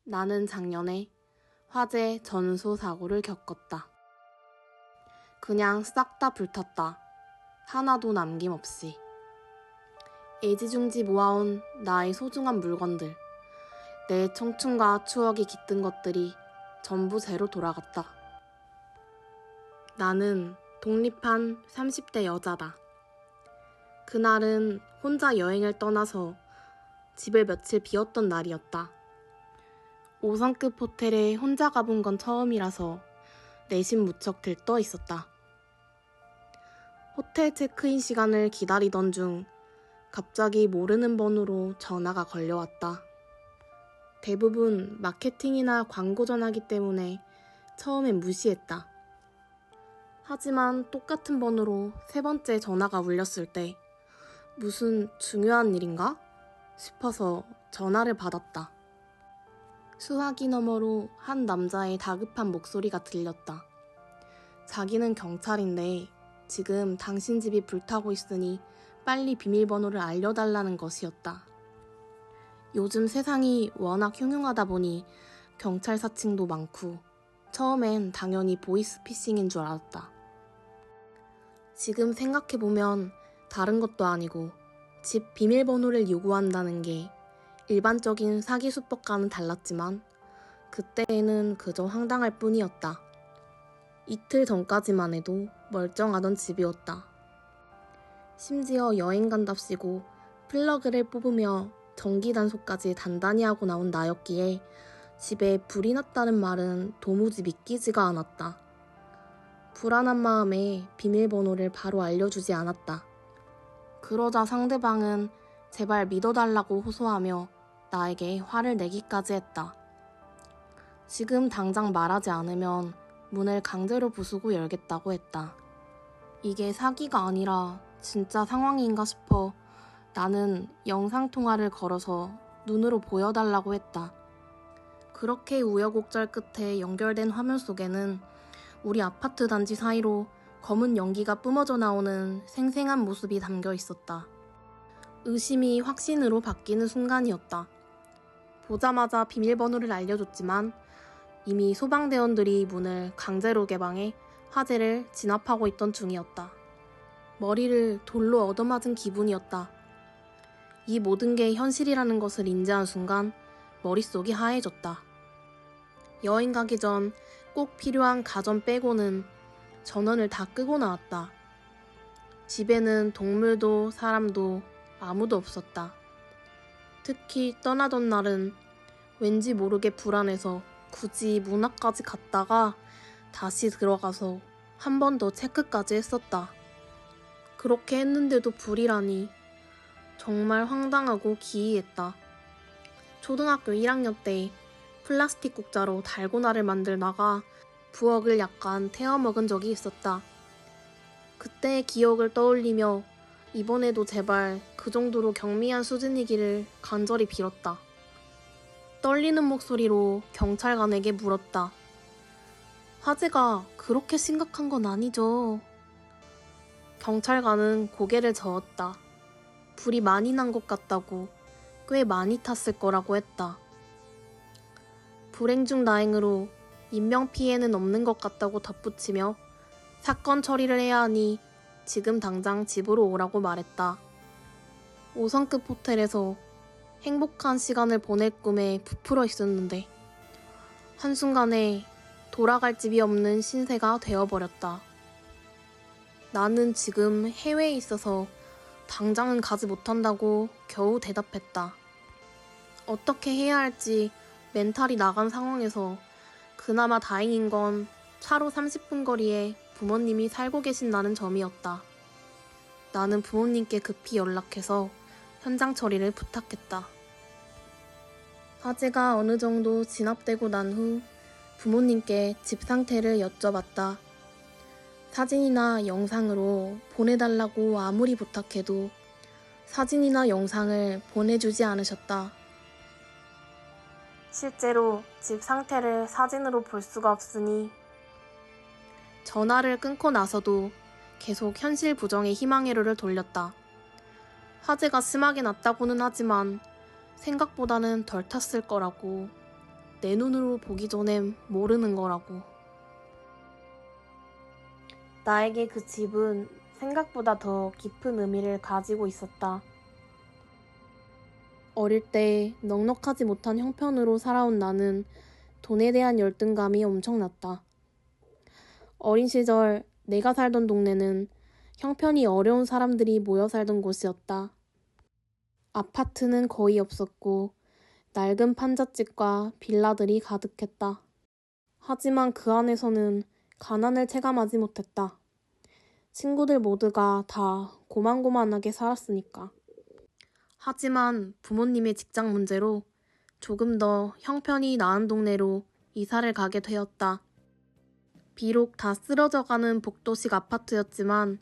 나는 작년에 화재 전소 사고를 겪었다. 그냥 싹 다 불탔다. 하나도 남김없이. 애지중지 모아온 나의 소중한 물건들, 내 청춘과 추억이 깃든 것들이 전부 제로 돌아갔다. 나는 독립한 30대 여자다. 그날은 혼자 여행을 떠나서 집을 며칠 비웠던 날이었다. 5성급 호텔에 혼자 가본 건 처음이라서 내심 무척 들떠 있었다. 호텔 체크인 시간을 기다리던 중 갑자기 모르는 번호로 전화가 걸려왔다. 대부분 마케팅이나 광고 전화기 때문에 처음엔 무시했다. 하지만 똑같은 번호로 세 번째 전화가 울렸을 때 무슨 중요한 일인가 싶어서 전화를 받았다. 수화기 너머로 한 남자의 다급한 목소리가 들렸다. 자기는 경찰인데 지금 당신 집이 불타고 있으니 빨리 비밀번호를 알려달라는 것이었다. 요즘 세상이 워낙 흉흉하다 보니 경찰 사칭도 많고 처음엔 당연히 보이스피싱인 줄 알았다. 지금 생각해보면 다른 것도 아니고 집 비밀번호를 요구한다는 게 일반적인 사기 수법과는 달랐지만 그때에는 그저 황당할 뿐이었다. 이틀 전까지만 해도 멀쩡하던 집이었다. 심지어 여행 간답시고 플러그를 뽑으며 전기 단속까지 단단히 하고 나온 나였기에 집에 불이 났다는 말은 도무지 믿기지가 않았다. 불안한 마음에 비밀번호를 바로 알려주지 않았다. 그러자 상대방은 제발 믿어달라고 호소하며 나에게 화를 내기까지 했다. 지금 당장 말하지 않으면 문을 강제로 부수고 열겠다고 했다. 이게 사기가 아니라 진짜 상황인가 싶어 나는 영상통화를 걸어서 눈으로 보여달라고 했다. 그렇게 우여곡절 끝에 연결된 화면 속에는 우리 아파트 단지 사이로 검은 연기가 뿜어져 나오는 생생한 모습이 담겨 있었다. 의심이 확신으로 바뀌는 순간이었다. 보자마자 비밀번호를 알려줬지만 이미 소방대원들이 문을 강제로 개방해 화재를 진압하고 있던 중이었다. 머리를 돌로 얻어맞은 기분이었다. 이 모든 게 현실이라는 것을 인지한 순간 머릿속이 하얘졌다. 여행 가기 전 꼭 필요한 가전 빼고는 전원을 다 끄고 나왔다. 집에는 동물도 사람도 아무도 없었다. 특히 떠나던 날은 왠지 모르게 불안해서 굳이 문 앞까지 갔다가 다시 들어가서 한 번 더 체크까지 했었다. 그렇게 했는데도 불이라니 정말 황당하고 기이했다. 초등학교 1학년 때 플라스틱 국자로 달고나를 만들다가 부엌을 약간 태워먹은 적이 있었다. 그때의 기억을 떠올리며 이번에도 제발 그 정도로 경미한 수준이기를 간절히 빌었다. 떨리는 목소리로 경찰관에게 물었다. 화재가 그렇게 심각한 건 아니죠? 경찰관은 고개를 저었다. 불이 많이 난 것 같다고, 꽤 많이 탔을 거라고 했다. 불행 중 다행으로 인명피해는 없는 것 같다고 덧붙이며 사건 처리를 해야 하니 지금 당장 집으로 오라고 말했다. 5성급 호텔에서 행복한 시간을 보낼 꿈에 부풀어 있었는데 한순간에 돌아갈 집이 없는 신세가 되어버렸다. 나는 지금 해외에 있어서 당장은 가지 못한다고 겨우 대답했다. 어떻게 해야 할지 멘탈이 나간 상황에서 그나마 다행인 건 차로 30분 거리에 부모님이 살고 계신다는 점이었다. 나는 부모님께 급히 연락해서 현장 처리를 부탁했다. 화재가 어느 정도 진압되고 난 후 부모님께 집 상태를 여쭤봤다. 사진이나 영상으로 보내달라고 아무리 부탁해도 사진이나 영상을 보내주지 않으셨다. 실제로 집 상태를 사진으로 볼 수가 없으니 전화를 끊고 나서도 계속 현실 부정의 희망회로를 돌렸다. 화재가 심하게 났다고는 하지만 생각보다는 덜 탔을 거라고. 내 눈으로 보기 전엔 모르는 거라고. 나에게 그 집은 생각보다 더 깊은 의미를 가지고 있었다. 어릴 때 넉넉하지 못한 형편으로 살아온 나는 돈에 대한 열등감이 엄청났다. 어린 시절 내가 살던 동네는 형편이 어려운 사람들이 모여 살던 곳이었다. 아파트는 거의 없었고 낡은 판잣집과 빌라들이 가득했다. 하지만 그 안에서는 가난을 체감하지 못했다. 친구들 모두가 다 고만고만하게 살았으니까. 하지만 부모님의 직장 문제로 조금 더 형편이 나은 동네로 이사를 가게 되었다. 비록 다 쓰러져가는 복도식 아파트였지만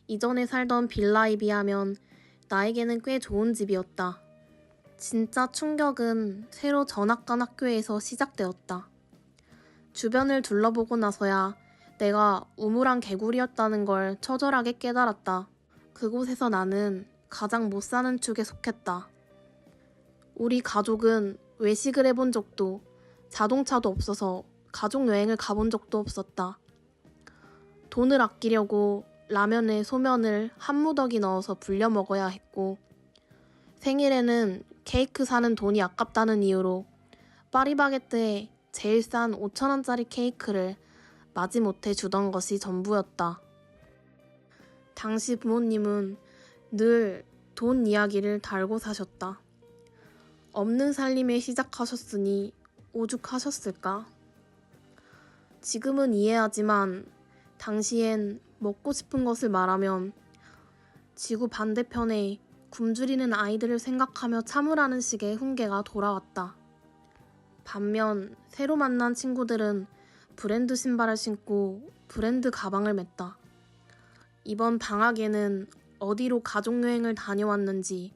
이전에 살던 빌라에 비하면 나에게는 꽤 좋은 집이었다. 진짜 충격은 새로 전학 간 학교에서 시작되었다. 주변을 둘러보고 나서야 내가 우물안 개구리였다는 걸 처절하게 깨달았다. 그곳에서 나는 가장 못 사는 축에 속했다. 우리 가족은 외식을 해본 적도 자동차도 없어서 가족여행을 가본 적도 없었다. 돈을 아끼려고 라면에 소면을 한 무더기 넣어서 불려 먹어야 했고 생일에는 케이크 사는 돈이 아깝다는 이유로 파리바게뜨에 제일 싼 5,000원짜리 케이크를 마지못해 주던 것이 전부였다. 당시 부모님은 늘 돈 이야기를 달고 사셨다. 없는 살림에 시작하셨으니 오죽하셨을까? 지금은 이해하지만 당시엔 먹고 싶은 것을 말하면 지구 반대편에 굶주리는 아이들을 생각하며 참으라는 식의 훈계가 돌아왔다. 반면 새로 만난 친구들은 브랜드 신발을 신고 브랜드 가방을 맸다. 이번 방학에는 어디로 가족여행을 다녀왔는지,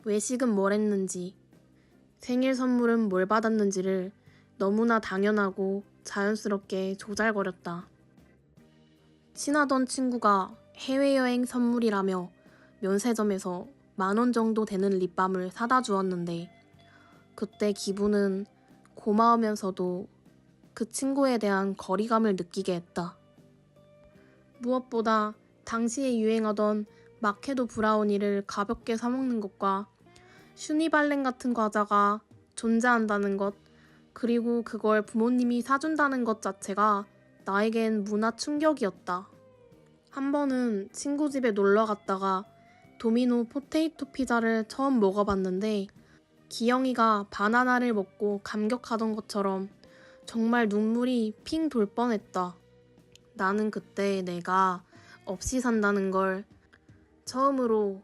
외식은 뭘 했는지, 생일 선물은 뭘 받았는지를 너무나 당연하고 자연스럽게 조잘거렸다. 친하던 친구가 해외여행 선물이라며 면세점에서 10,000원 정도 되는 립밤을 사다 주었는데 그때 기분은 고마우면서도 그 친구에 대한 거리감을 느끼게 했다. 무엇보다 당시에 유행하던 마케도 브라우니를 가볍게 사먹는 것과 슈니발렌 같은 과자가 존재한다는 것, 그리고 그걸 부모님이 사준다는 것 자체가 나에겐 문화 충격이었다. 한 번은 친구 집에 놀러 갔다가 도미노 포테이토 피자를 처음 먹어봤는데 기영이가 바나나를 먹고 감격하던 것처럼 정말 눈물이 핑 돌 뻔했다. 나는 그때 내가 없이 산다는 걸 처음으로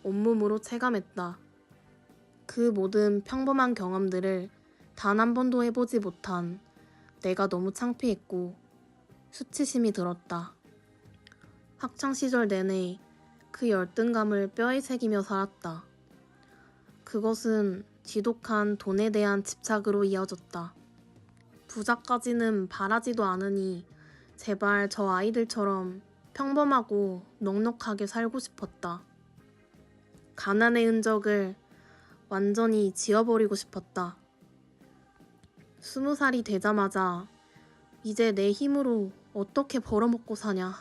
온몸으로 체감했다. 그 모든 평범한 경험들을 단 한 번도 해보지 못한 내가 너무 창피했고 수치심이 들었다. 학창시절 내내 그 열등감을 뼈에 새기며 살았다. 그것은 지독한 돈에 대한 집착으로 이어졌다. 부자까지는 바라지도 않으니 제발 저 아이들처럼 평범하고 넉넉하게 살고 싶었다. 가난의 흔적을 완전히 지워버리고 싶었다. 20살이 되자마자 이제 내 힘으로 어떻게 벌어먹고 사냐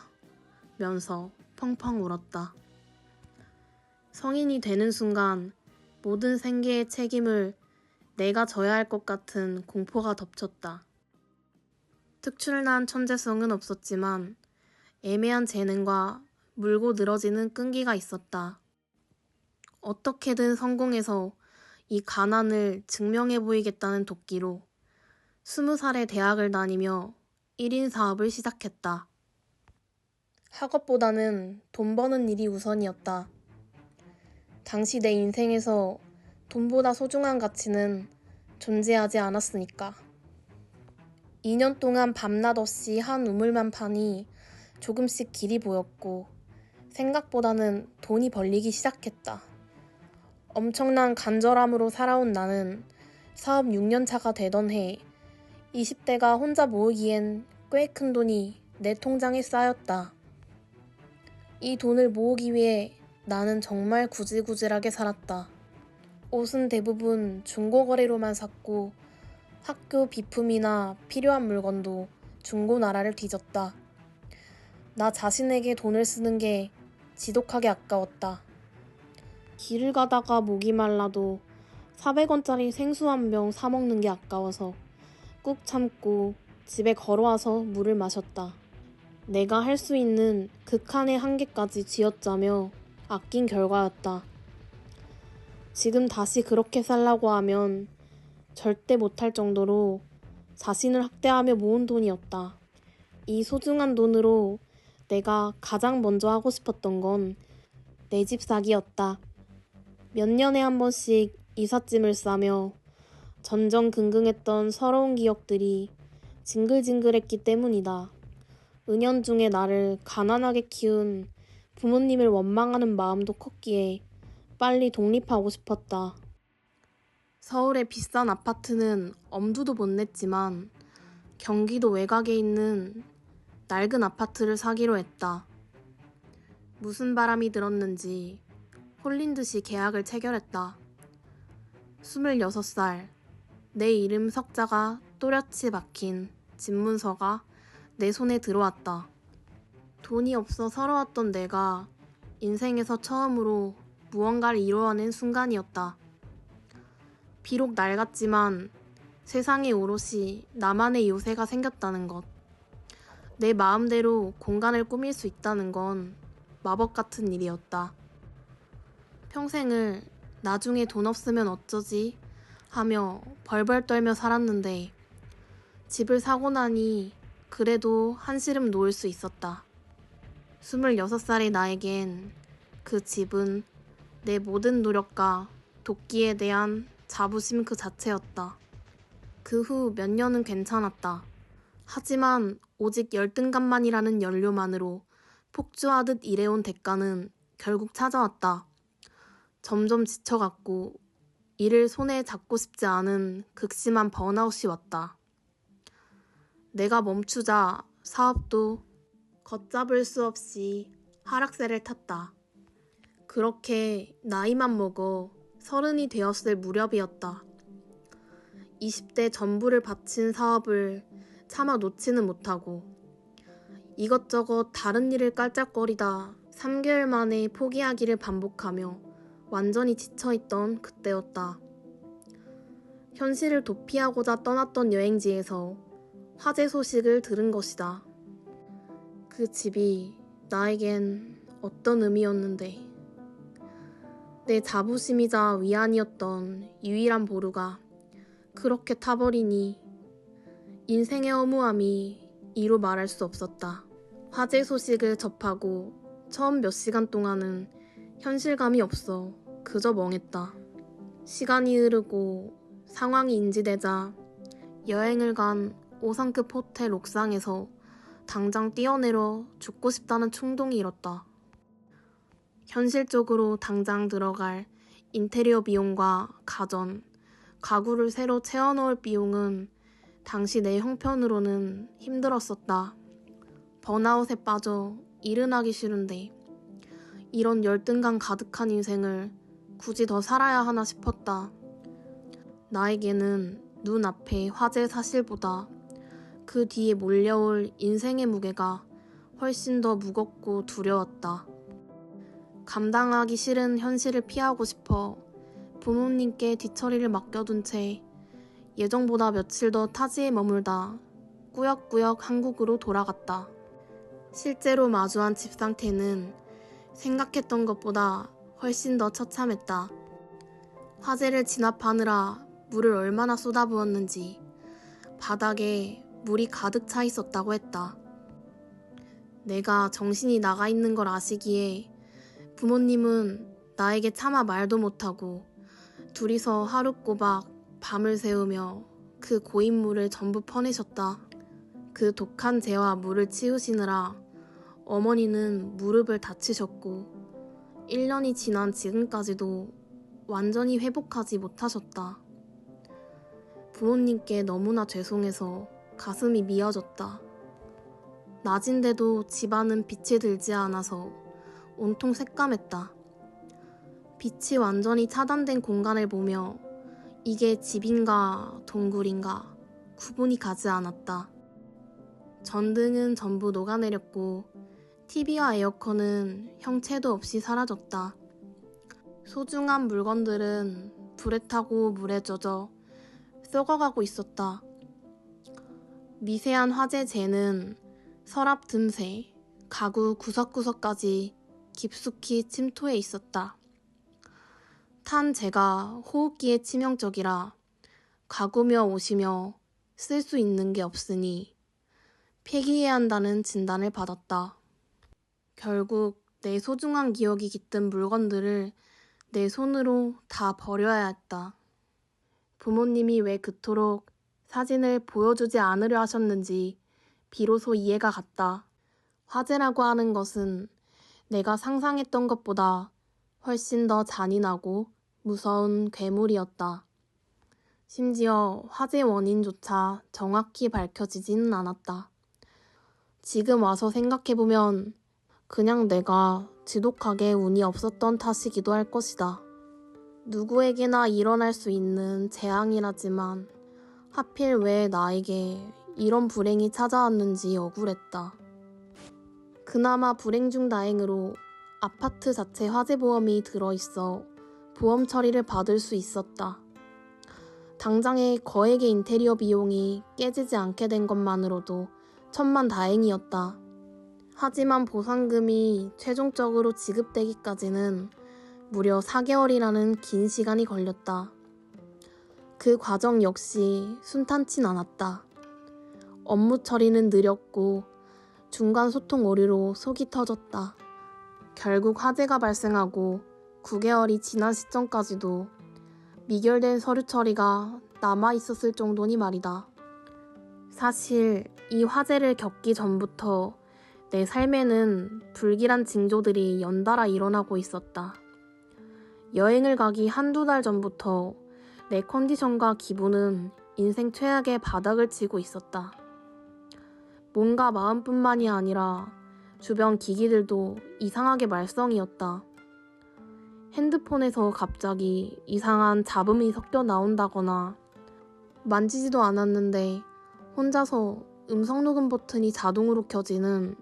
면서 펑펑 울었다. 성인이 되는 순간 모든 생계의 책임을 내가 져야 할 것 같은 공포가 덮쳤다. 특출난 천재성은 없었지만 애매한 재능과 물고 늘어지는 끈기가 있었다. 어떻게든 성공해서 이 가난을 증명해 보이겠다는 도끼로 20살에 대학을 다니며 1인 사업을 시작했다. 학업보다는 돈 버는 일이 우선이었다. 당시 내 인생에서 돈보다 소중한 가치는 존재하지 않았으니까. 2년 동안 밤낮 없이 한 우물만 파니 조금씩 길이 보였고 생각보다는 돈이 벌리기 시작했다. 엄청난 간절함으로 살아온 나는 사업 6년 차가 되던 해 20대가 혼자 모으기엔 꽤 큰 돈이 내 통장에 쌓였다. 이 돈을 모으기 위해 나는 정말 구질구질하게 살았다. 옷은 대부분 중고거래로만 샀고 학교 비품이나 필요한 물건도 중고나라를 뒤졌다. 나 자신에게 돈을 쓰는 게 지독하게 아까웠다. 길을 가다가 목이 말라도 400원짜리 생수 한 병 사 먹는 게 아까워서 꾹 참고 집에 걸어와서 물을 마셨다. 내가 할 수 있는 극한의 한계까지 쥐어짜며 아낀 결과였다. 지금 다시 그렇게 살라고 하면 절대 못할 정도로 자신을 학대하며 모은 돈이었다. 이 소중한 돈으로 내가 가장 먼저 하고 싶었던 건 내 집 사기였다. 몇 년에 한 번씩 이삿짐을 싸며 전전긍긍했던 서러운 기억들이 징글징글했기 때문이다. 은연중에 나를 가난하게 키운 부모님을 원망하는 마음도 컸기에 빨리 독립하고 싶었다. 서울의 비싼 아파트는 엄두도 못 냈지만 경기도 외곽에 있는 낡은 아파트를 사기로 했다. 무슨 바람이 들었는지 홀린 듯이 계약을 체결했다. 26살, 내 이름 석자가 또렷이 박힌 집문서가 내 손에 들어왔다. 돈이 없어 서러웠던 내가 인생에서 처음으로 무언가를 이루어낸 순간이었다. 비록 낡았지만 세상에 오롯이 나만의 요새가 생겼다는 것. 내 마음대로 공간을 꾸밀 수 있다는 건 마법 같은 일이었다. 평생을 나중에 돈 없으면 어쩌지 하며 벌벌 떨며 살았는데 집을 사고 나니 그래도 한시름 놓을 수 있었다. 26살의 나에겐 그 집은 내 모든 노력과 돕기에 대한 자부심 그 자체였다. 그 후 몇 년은 괜찮았다. 하지만 오직 열등감만이라는 연료만으로 폭주하듯 일해온 대가는 결국 찾아왔다. 점점 지쳐갔고 일을 손에 잡고 싶지 않은 극심한 번아웃이 왔다. 내가 멈추자 사업도 걷잡을 수 없이 하락세를 탔다. 그렇게 나이만 먹어 30이 되었을 무렵이었다. 20대 전부를 바친 사업을 차마 놓지는 못하고 이것저것 다른 일을 깔짝거리다 3개월 만에 포기하기를 반복하며 완전히 지쳐있던 그때였다. 현실을 도피하고자 떠났던 여행지에서 화재 소식을 들은 것이다. 그 집이 나에겐 어떤 의미였는데 내 자부심이자 위안이었던 유일한 보루가 그렇게 타버리니 인생의 허무함이 이루 말할 수 없었다. 화재 소식을 접하고 처음 몇 시간 동안은 현실감이 없어 그저 멍했다. 시간이 흐르고 상황이 인지되자 여행을 간 5성급 호텔 옥상에서 당장 뛰어내려 죽고 싶다는 충동이 일었다. 현실적으로 당장 들어갈 인테리어 비용과 가전, 가구를 새로 채워넣을 비용은 당시 내 형편으로는 힘들었었다. 번아웃에 빠져 일은 하기 싫은데 이런 열등감 가득한 인생을 굳이 더 살아야 하나 싶었다. 나에게는 눈앞의 화재 사실보다 그 뒤에 몰려올 인생의 무게가 훨씬 더 무겁고 두려웠다. 감당하기 싫은 현실을 피하고 싶어 부모님께 뒤처리를 맡겨둔 채 예정보다 며칠 더 타지에 머물다 꾸역꾸역 한국으로 돌아갔다. 실제로 마주한 집 상태는 생각했던 것보다 훨씬 더 처참했다. 화재를 진압하느라 물을 얼마나 쏟아부었는지 바닥에 물이 가득 차 있었다고 했다. 내가 정신이 나가 있는 걸 아시기에 부모님은 나에게 차마 말도 못하고 둘이서 하루 꼬박 밤을 새우며 그 고인물을 전부 퍼내셨다. 그 독한 재와 물을 치우시느라 어머니는 무릎을 다치셨고 1년이 지난 지금까지도 완전히 회복하지 못하셨다. 부모님께 너무나 죄송해서 가슴이 미어졌다. 낮인데도 집안은 빛이 들지 않아서 온통 새까맸다. 빛이 완전히 차단된 공간을 보며 이게 집인가 동굴인가 구분이 가지 않았다. 전등은 전부 녹아내렸고 TV와 에어컨은 형체도 없이 사라졌다. 소중한 물건들은 불에 타고 물에 젖어 썩어가고 있었다. 미세한 화재 재는 서랍 틈새, 가구 구석구석까지 깊숙이 침투해 있었다. 탄 재가 호흡기에 치명적이라 가구며 옷이며 쓸 수 있는 게 없으니 폐기해야 한다는 진단을 받았다. 결국 내 소중한 기억이 깃든 물건들을 내 손으로 다 버려야 했다. 부모님이 왜 그토록 사진을 보여주지 않으려 하셨는지 비로소 이해가 갔다. 화재라고 하는 것은 내가 상상했던 것보다 훨씬 더 잔인하고 무서운 괴물이었다. 심지어 화재 원인조차 정확히 밝혀지지는 않았다. 지금 와서 생각해보면 그냥 내가 지독하게 운이 없었던 탓이기도 할 것이다. 누구에게나 일어날 수 있는 재앙이라지만 하필 왜 나에게 이런 불행이 찾아왔는지 억울했다. 그나마 불행 중 다행으로 아파트 자체 화재보험이 들어있어 보험 처리를 받을 수 있었다. 당장의 거액의 인테리어 비용이 깨지지 않게 된 것만으로도 천만다행이었다. 하지만 보상금이 최종적으로 지급되기까지는 무려 4개월이라는 긴 시간이 걸렸다. 그 과정 역시 순탄치 않았다. 업무 처리는 느렸고 중간 소통 오류로 속이 터졌다. 결국 화재가 발생하고 9개월이 지난 시점까지도 미결된 서류 처리가 남아있었을 정도니 말이다. 사실 이 화재를 겪기 전부터 내 삶에는 불길한 징조들이 연달아 일어나고 있었다. 여행을 가기 한두 달 전부터 내 컨디션과 기분은 인생 최악의 바닥을 치고 있었다. 몸과 마음뿐만이 아니라 주변 기기들도 이상하게 말썽이었다. 핸드폰에서 갑자기 이상한 잡음이 섞여 나온다거나 만지지도 않았는데 혼자서 음성 녹음 버튼이 자동으로 켜지는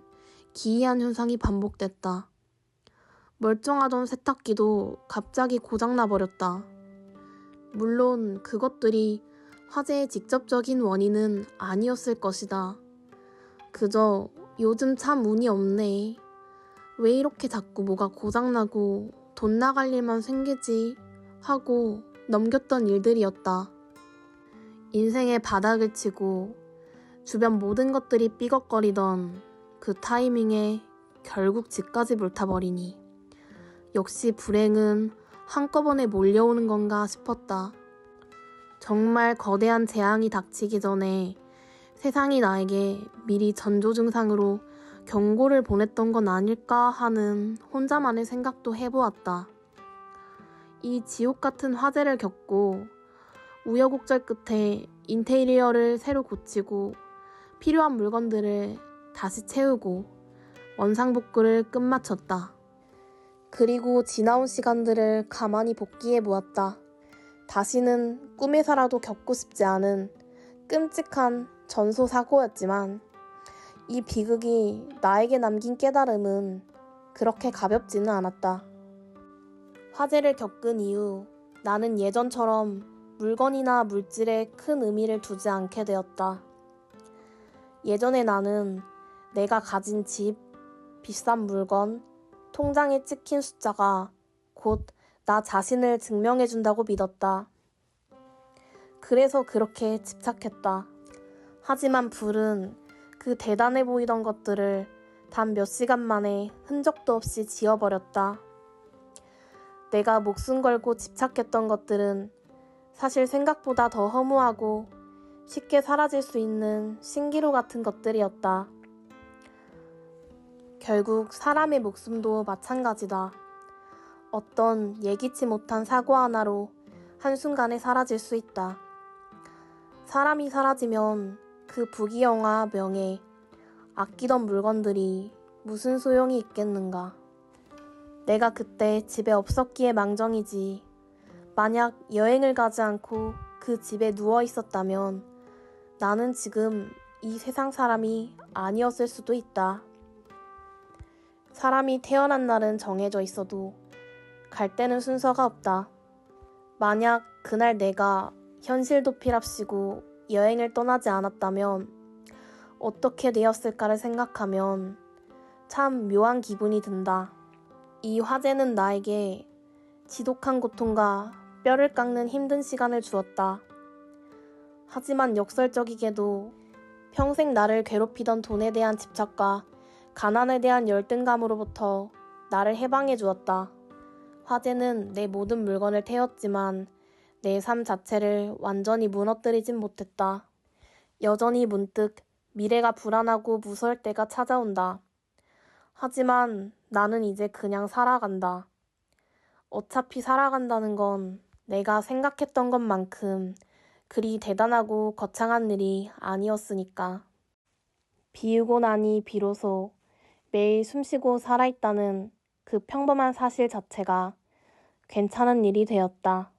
기이한 현상이 반복됐다. 멀쩡하던 세탁기도 갑자기 고장나 버렸다. 물론 그것들이 화재의 직접적인 원인은 아니었을 것이다. 그저 요즘 참 운이 없네. 왜 이렇게 자꾸 뭐가 고장나고 돈 나갈 일만 생기지? 하고 넘겼던 일들이었다. 인생의 바닥을 치고 주변 모든 것들이 삐걱거리던 그 타이밍에 결국 집까지 물타버리니 역시 불행은 한꺼번에 몰려오는 건가 싶었다. 정말 거대한 재앙이 닥치기 전에 세상이 나에게 미리 전조 증상으로 경고를 보냈던 건 아닐까 하는 혼자만의 생각도 해보았다. 이 지옥 같은 화재를 겪고 우여곡절 끝에 인테리어를 새로 고치고 필요한 물건들을 다시 채우고 원상복구를 끝마쳤다. 그리고 지나온 시간들을 가만히 복기해 보았다. 다시는 꿈에서라도 겪고 싶지 않은 끔찍한 전소사고였지만 이 비극이 나에게 남긴 깨달음은 그렇게 가볍지는 않았다. 화재를 겪은 이후 나는 예전처럼 물건이나 물질에 큰 의미를 두지 않게 되었다. 예전에 나는 내가 가진 집, 비싼 물건, 통장에 찍힌 숫자가 곧 나 자신을 증명해준다고 믿었다. 그래서 그렇게 집착했다. 하지만 불은 그 대단해 보이던 것들을 단 몇 시간 만에 흔적도 없이 지워버렸다. 내가 목숨 걸고 집착했던 것들은 사실 생각보다 더 허무하고 쉽게 사라질 수 있는 신기루 같은 것들이었다. 결국 사람의 목숨도 마찬가지다. 어떤 예기치 못한 사고 하나로 한순간에 사라질 수 있다. 사람이 사라지면 그 부귀영화, 명예, 아끼던 물건들이 무슨 소용이 있겠는가. 내가 그때 집에 없었기에 망정이지. 만약 여행을 가지 않고 그 집에 누워 있었다면 나는 지금 이 세상 사람이 아니었을 수도 있다. 사람이 태어난 날은 정해져 있어도 갈 때는 순서가 없다. 만약 그날 내가 현실 도피랍시고 여행을 떠나지 않았다면 어떻게 되었을까를 생각하면 참 묘한 기분이 든다. 이 화재는 나에게 지독한 고통과 뼈를 깎는 힘든 시간을 주었다. 하지만 역설적이게도 평생 나를 괴롭히던 돈에 대한 집착과 가난에 대한 열등감으로부터 나를 해방해 주었다. 화재는 내 모든 물건을 태웠지만 내 삶 자체를 완전히 무너뜨리진 못했다. 여전히 문득 미래가 불안하고 무서울 때가 찾아온다. 하지만 나는 이제 그냥 살아간다. 어차피 살아간다는 건 내가 생각했던 것만큼 그리 대단하고 거창한 일이 아니었으니까. 비우고 나니 비로소 매일 숨쉬고 살아있다는 그 평범한 사실 자체가 괜찮은 일이 되었다.